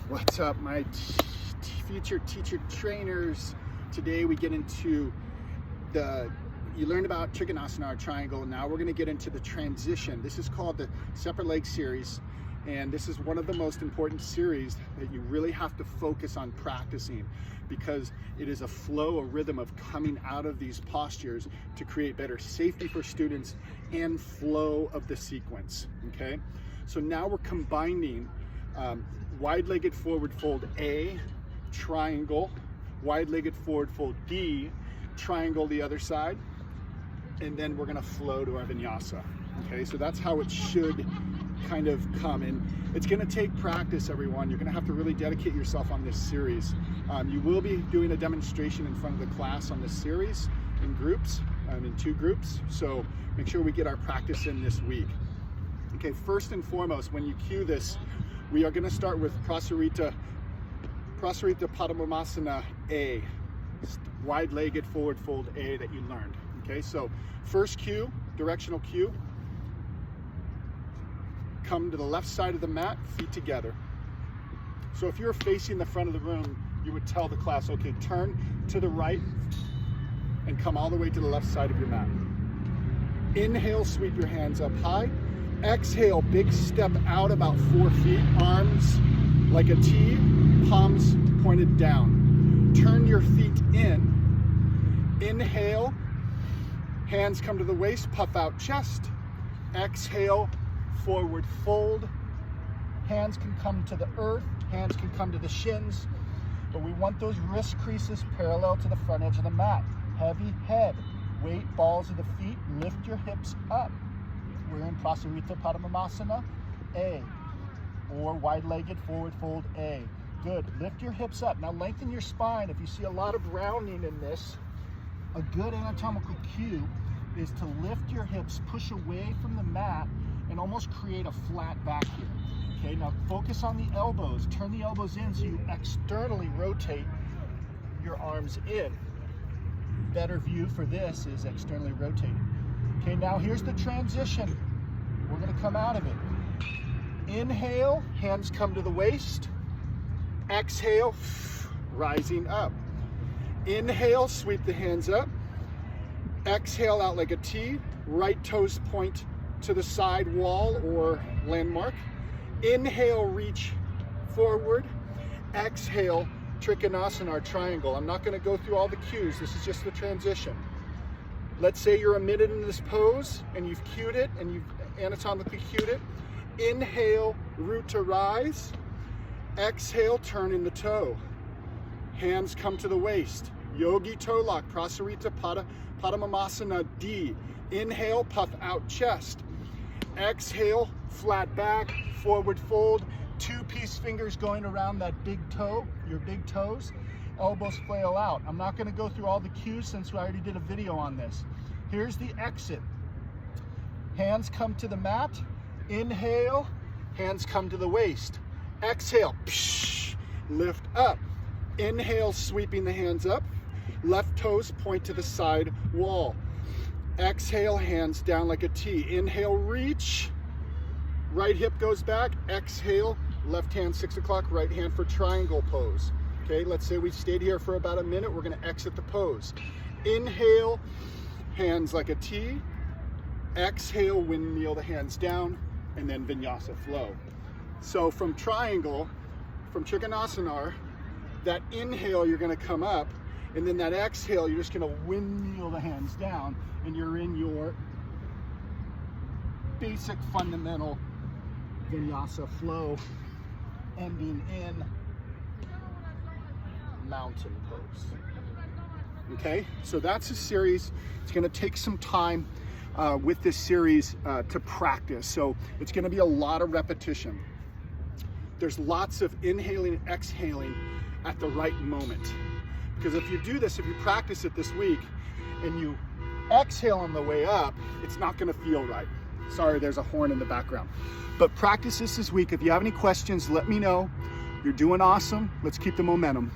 What's up, my future teacher trainers? Today we get into you learned about Trikonasana or triangle. Now we're going to get into the transition. This is called the separate leg series, and this is one of the most important series that you really have to focus on practicing, because it is a flow, a rhythm of coming out of these postures to create better safety for students and flow of the sequence. Okay, so now we're combining wide-legged forward fold A, triangle, wide-legged forward fold D, triangle the other side, and then we're gonna flow to our vinyasa. Okay, so that's how it should kind of come, and it's gonna take practice, everyone. You're gonna have to really dedicate yourself on this series. You will be doing a demonstration in front of the class on this series in groups, in 2 groups, so make sure we get our practice in this week. Okay, first and foremost, when you cue this, we are going to start with Prasarita Padangusthasana A, wide-legged forward fold A that you learned. Okay, so first cue, directional cue, come to the left side of the mat, feet together. So if you're facing the front of the room, you would tell the class, okay, turn to the right and come all the way to the left side of your mat. Inhale, sweep your hands up high. Exhale, big step out about 4 feet, arms like a T, palms pointed down. Turn your feet in. Inhale, hands come to the waist, puff out chest. Exhale, forward fold. Hands can come to the earth, hands can come to the shins, but we want those wrist creases parallel to the front edge of the mat. Heavy head, weight, balls of the feet, lift your hips up. We're in Prasarita Padangusthasana A, or wide-legged forward fold A. Good, lift your hips up. Now lengthen your spine. If you see a lot of rounding in this, a good anatomical cue is to lift your hips, push away from the mat, and almost create a flat back here. Okay, now focus on the elbows. Turn the elbows in so you externally rotate your arms in. Better view for this is externally rotating. Okay, now here's the transition. We're gonna come out of it. Inhale, hands come to the waist. Exhale, rising up. Inhale, sweep the hands up. Exhale out like a T. Right toes point to the side wall or landmark. Inhale, reach forward. Exhale, Trikonasana or triangle. I'm not gonna go through all the cues. This is just the transition. Let's say you're a minute in this pose and you've cued it and you've anatomically cued it. Inhale, root to rise. Exhale, turn in the toe. Hands come to the waist. Yogi toe lock, Prasarita Padangusthasana D. Inhale, puff out chest. Exhale, flat back, forward fold. 2-piece fingers going around that big toe, your big toes. Elbows flail out. I'm not going to go through all the cues since we already did a video on this. Here's the exit. Hands come to the mat. Inhale, hands come to the waist. Exhale, lift up. Inhale, sweeping the hands up. Left toes point to the side wall. Exhale, hands down like a T. Inhale, reach. Right hip goes back. Exhale, left hand 6 o'clock, right hand for triangle pose. Okay, let's say we stayed here for about a minute. We're gonna exit the pose. Inhale, hands like a T. Exhale, windmill the hands down, and then vinyasa flow. So from triangle, from Trikonasana, that inhale, you're gonna come up, and then that exhale, you're just gonna windmill the hands down, and you're in your basic fundamental vinyasa flow, ending in mountain pose. Okay, so that's a series. It's going to take some time with this series to practice, so it's going to be a lot of repetition. There's lots of inhaling and exhaling at the right moment, because if you do this, if you practice it this week and you exhale on the way up, it's not going to feel right. Sorry, there's a horn in the background. But practice this week. If you have any questions, let me know. You're doing awesome. Let's keep the momentum.